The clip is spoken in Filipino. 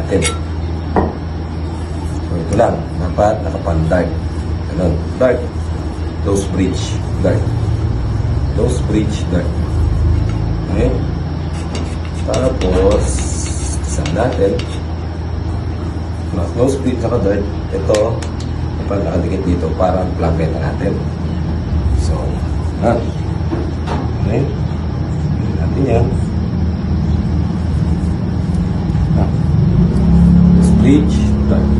natin. So, ito lang. Dapat nakapan-dart. Ganun. Dart. Close bridge. Dart. Close bridge. Dart. Okay? Tapos, isang natin. Close bridge saka dart. Ito, dapat nakadikit dito para plaketa natin. So, okay? Natin yan. Close bridge. Dart.